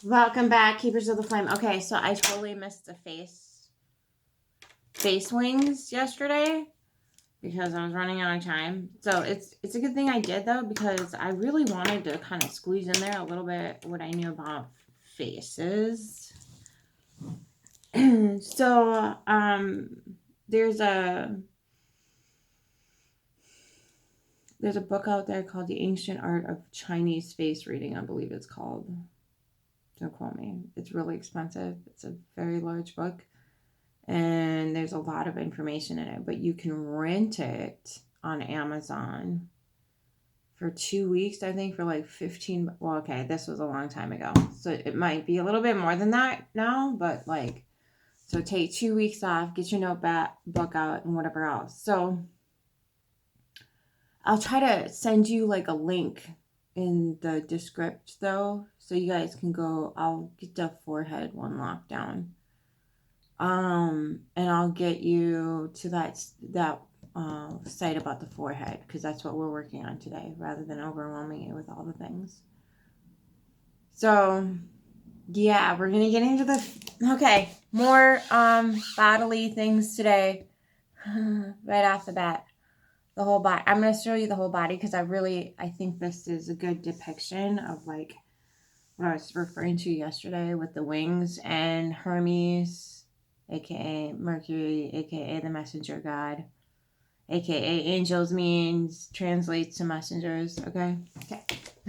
Welcome back, Keepers of the Flame. Okay, so I totally missed the face wings yesterday because I was running out of time. So it's a good thing I did though, because I really wanted to kind of squeeze in there a little bit what I knew about faces. So there's a book out there called The Ancient Art of Chinese Face Reading, I believe it's called. Don't quote me. It's really expensive. It's a very large book. And there's a lot of information in it, but you can rent it on Amazon for 2 weeks, I think, for like 15. Well, okay, this was a long time ago, so it might be a little bit more than that now, but like, so take 2 weeks off, get your book out, and whatever else. So I'll try to send you like a link in the description though, so you guys can go. I'll get the forehead one locked down. And I'll get you to that site about the forehead, because that's what we're working on today, rather than overwhelming you with all the things. So yeah, we're gonna get into the more bodily things today. Right off the bat, the whole body. I'm gonna show you the whole body because I think this is a good depiction of like what I was referring to yesterday with the wings and Hermes, aka Mercury, aka the messenger god, aka angels translates to messengers. Okay.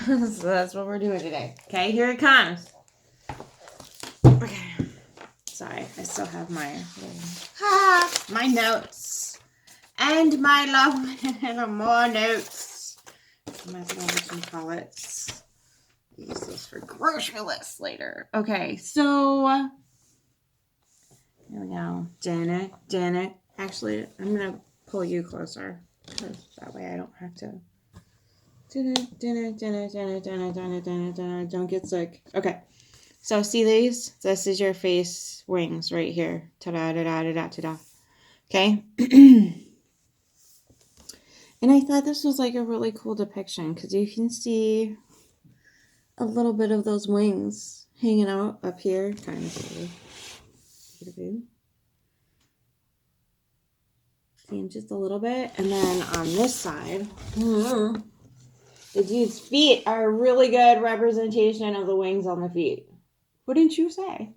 So that's what we're doing today. Okay, here it comes. Okay. Sorry, I still have my notes and my love more notes. Might as well have some palettes. Use those for grocery lists later. Okay, so here we go. Janet. Actually, I'm gonna pull you closer, because that way I don't have to. Don't get sick. Okay, so see these? This is your face wings right here. Ta-da-da-da-da-da-da. Okay. And I thought this was like a really cool depiction, because you can see a little bit of those wings hanging out up here. Kind of see them just a little bit. And then on this side, the dude's feet are a really good representation of the wings on the feet. Wouldn't you say?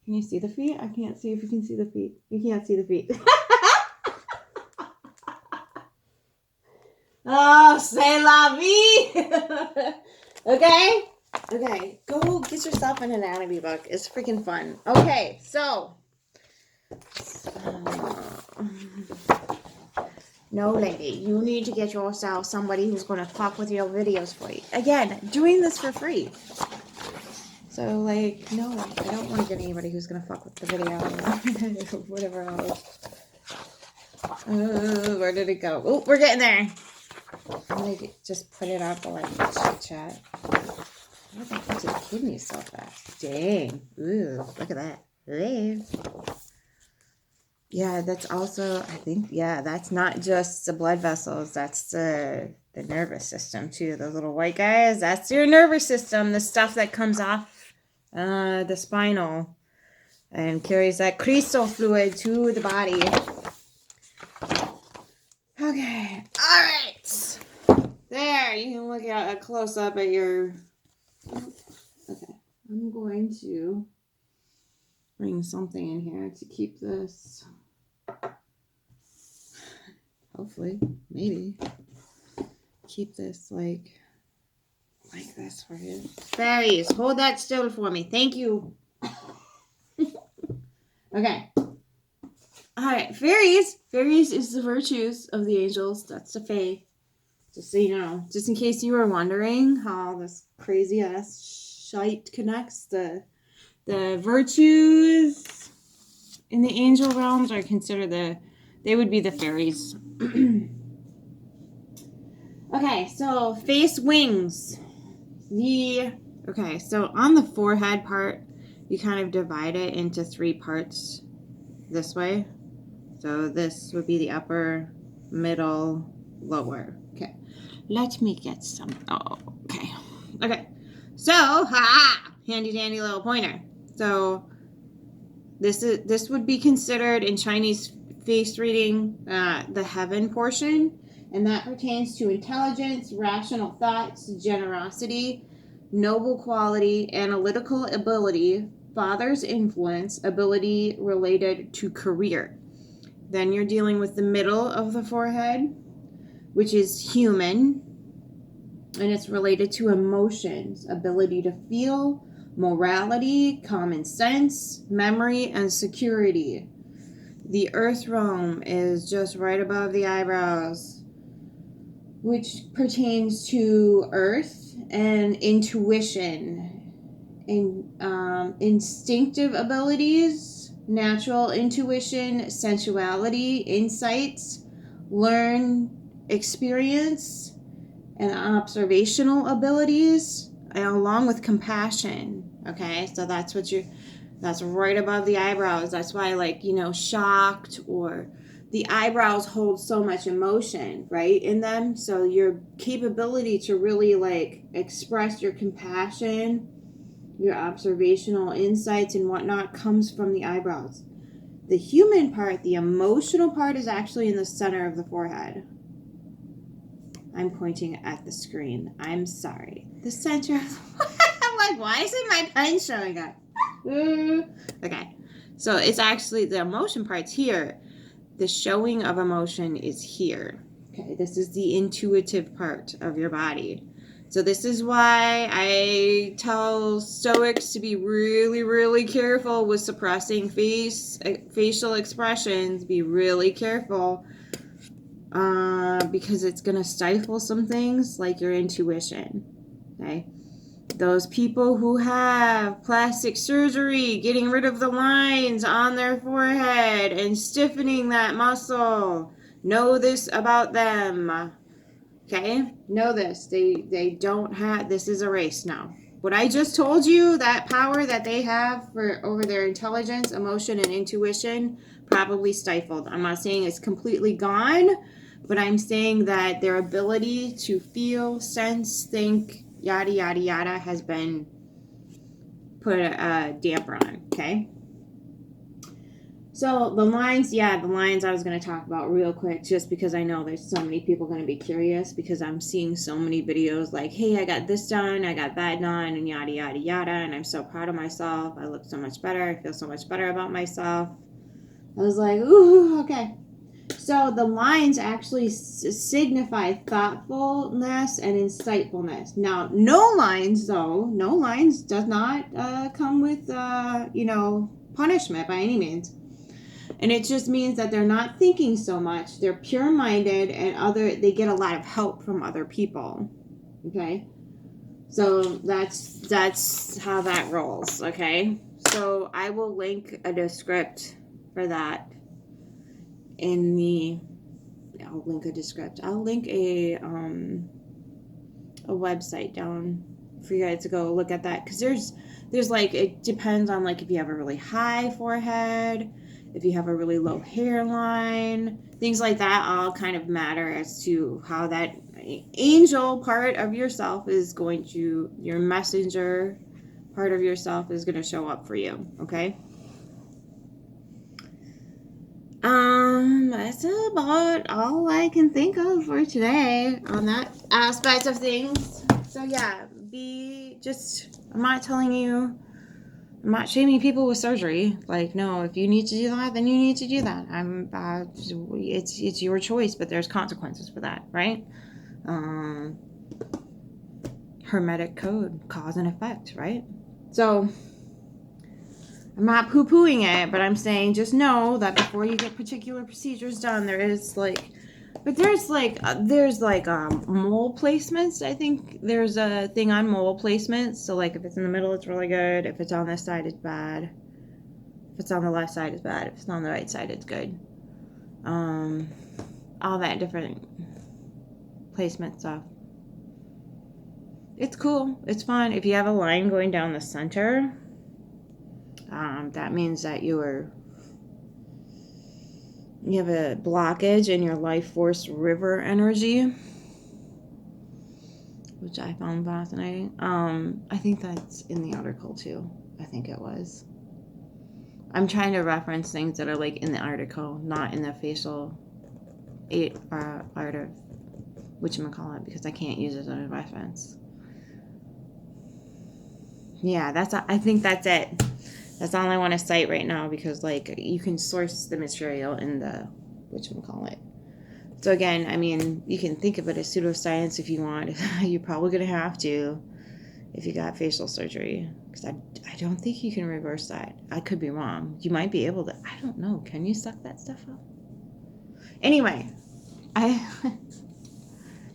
Can you see the feet? I can't see if you can see the feet. You can't see the feet. Oh, c'est la vie! Okay, go get yourself an anatomy book. It's freaking fun. Okay, so. No, lady, you need to get yourself somebody who's going to fuck with your videos for you. Again, doing this for free. So, like, no, I don't want to get anybody who's going to fuck with the video or whatever else. Where did it go? Oh, we're getting there. I'm going to just put it up while I chit chat. Why the heck did it kidney so fast? Dang. Ooh, look at that. Ooh. Yeah, that's also, I think, that's not just the blood vessels. That's the nervous system, too. Those little white guys, that's your nervous system. The stuff that comes off the spinal and carries that crystal fluid to the body. Okay. All right. There, you can look at a close-up at your... Okay. I'm going to bring something in here to keep this... Hopefully, maybe keep this like this for you. Fairies, hold that still for me. Thank you. Okay. All right, fairies. Fairies is the virtues of the angels. That's the fae. Just so you know, just in case you were wondering how this crazy ass shite connects, the virtues in the angel realms are considered they would be the fairies. Okay, so face wings. Okay, so on the forehead part, you kind of divide it into 3 parts this way. So this would be the upper, middle, lower. Okay, let me get some. Oh, okay. Okay, so, handy dandy little pointer. So this would be considered in Chinese face reading the heaven portion, and that pertains to intelligence, rational thoughts, generosity, noble quality, analytical ability, father's influence, ability related to career. Then you're dealing with the middle of the forehead, which is human, and it's related to emotions, ability to feel, morality, common sense, memory, and security. The earth realm is just right above the eyebrows, which pertains to earth and intuition, and instinctive abilities, natural intuition, sensuality, insights, learn, experience, and observational abilities, and along with compassion. Okay, so that's right above the eyebrows. That's why, like, shocked, or the eyebrows hold so much emotion, right, in them. So your capability to really, like, express your compassion, your observational insights and whatnot comes from the eyebrows. The human part, the emotional part, is actually in the center of the forehead. I'm pointing at the screen. I'm sorry. The center. I'm like, why isn't my pen showing up? Okay. So it's actually the emotion part's here. The showing of emotion is here. Okay. This is the intuitive part of your body. So this is why I tell Stoics to be really, really careful with suppressing facial expressions. Be really careful. Because it's going to stifle some things like your intuition. Okay. Those people who have plastic surgery, getting rid of the lines on their forehead and stiffening that muscle, know this about them. Okay. Know this. They don't have, this is a race now. What I just told you, that power that they have over their intelligence, emotion, and intuition, probably stifled. I'm not saying it's completely gone, but I'm saying that their ability to feel, sense, think, yada, yada, yada, has been put a damper on, okay? So the lines I was going to talk about real quick, just because I know there's so many people going to be curious, because I'm seeing so many videos like, hey, I got this done, I got that done, and yada, yada, yada, and I'm so proud of myself. I look so much better. I feel so much better about myself. I was like, ooh, okay. So the lines actually signify thoughtfulness and insightfulness. Now, no lines does not come with, punishment by any means. And it just means that they're not thinking so much. They're pure-minded, and they get a lot of help from other people. Okay? So that's how that rolls, okay? So I will link a script for that I'll link a descript. I'll link a website down for you guys to go look at that, because there's like, it depends on, like, if you have a really high forehead, if you have a really low hairline, things like that all kind of matter as to how that angel part of yourself is going to, your messenger part of yourself is going to show up for you, okay? That's about all I can think of for today on that aspect of things. So yeah, I'm not telling you, I'm not shaming people with surgery. Like, no, if you need to do that, then you need to do that. It's your choice, but there's consequences for that, right? Hermetic code, cause and effect, right? So I'm not poo-pooing it, but I'm saying just know that before you get particular procedures done, there's like mole placements. I think there's a thing on mole placements. So like if it's in the middle, it's really good. If it's on this side, it's bad. If it's on the left side, it's bad. If it's on the right side, it's good. All that different placement stuff. It's cool. It's fun. If you have a line going down the center, that means that you have a blockage in your life force river energy. which I found fascinating. I think that's in the article too. I think it was. I'm trying to reference things that are like in the article, not in the facial art of whatchamacallit, because I can't use it as a reference. Yeah, I think that's it. That's all I want to cite right now, because like you can source the material in the whatchamacallit. So again, I mean, you can think of it as pseudoscience if you want. You're probably going to have to if you got facial surgery, because I don't think you can reverse that. I could be wrong. You might be able to. I don't know. Can you suck that stuff up? Anyway, I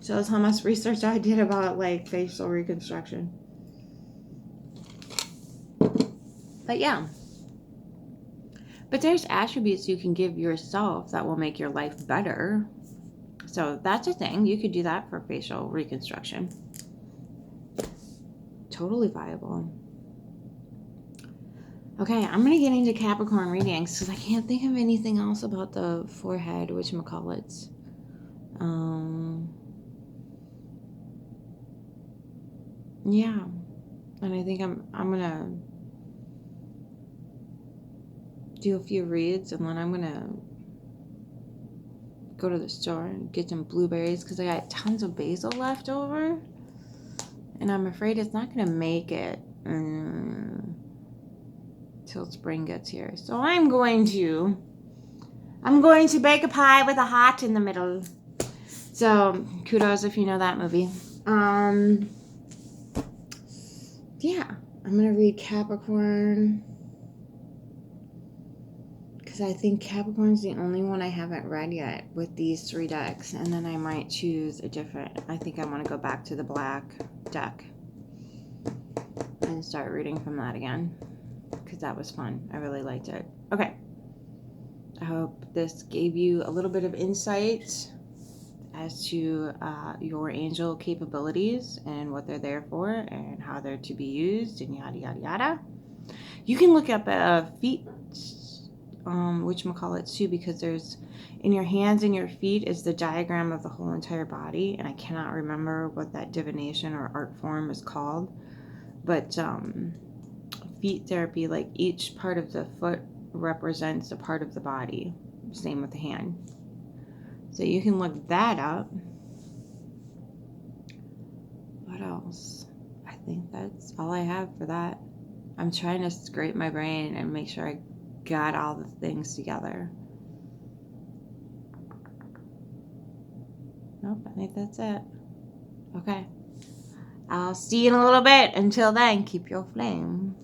shows how much research I did about like facial reconstruction. But yeah. But there's attributes you can give yourself that will make your life better. So that's a thing. You could do that for facial reconstruction. Totally viable. Okay, I'm going to get into Capricorn readings because I can't think of anything else about the forehead, whatchamacallits. Yeah. And I think I'm going to do a few reads, and then I'm going to go to the store and get some blueberries because I got tons of basil left over. And I'm afraid it's not going to make it till spring gets here. So I'm going to bake a pie with a heart in the middle. So kudos if you know that movie. Yeah, I'm going to read Capricorn because I think Capricorn's the only one I haven't read yet with these 3 decks. And then I might choose a different. I think I want to go back to the black deck and start reading from that again because that was fun. I really liked it. Okay. I hope this gave you a little bit of insight as to your angel capabilities and what they're there for and how they're to be used and yada yada yada. You can look up feet, whatchamacallit too, because there's in your hands and your feet is the diagram of the whole entire body, and I cannot remember what that divination or art form is called, but feet therapy, like each part of the foot represents a part of the body. Same with the hand. So you can look that up. What else? I think that's all I have for that. I'm trying to scrape my brain and make sure I got all the things together. Nope, I think that's it. Okay. I'll see you in a little bit. Until then, keep your flame.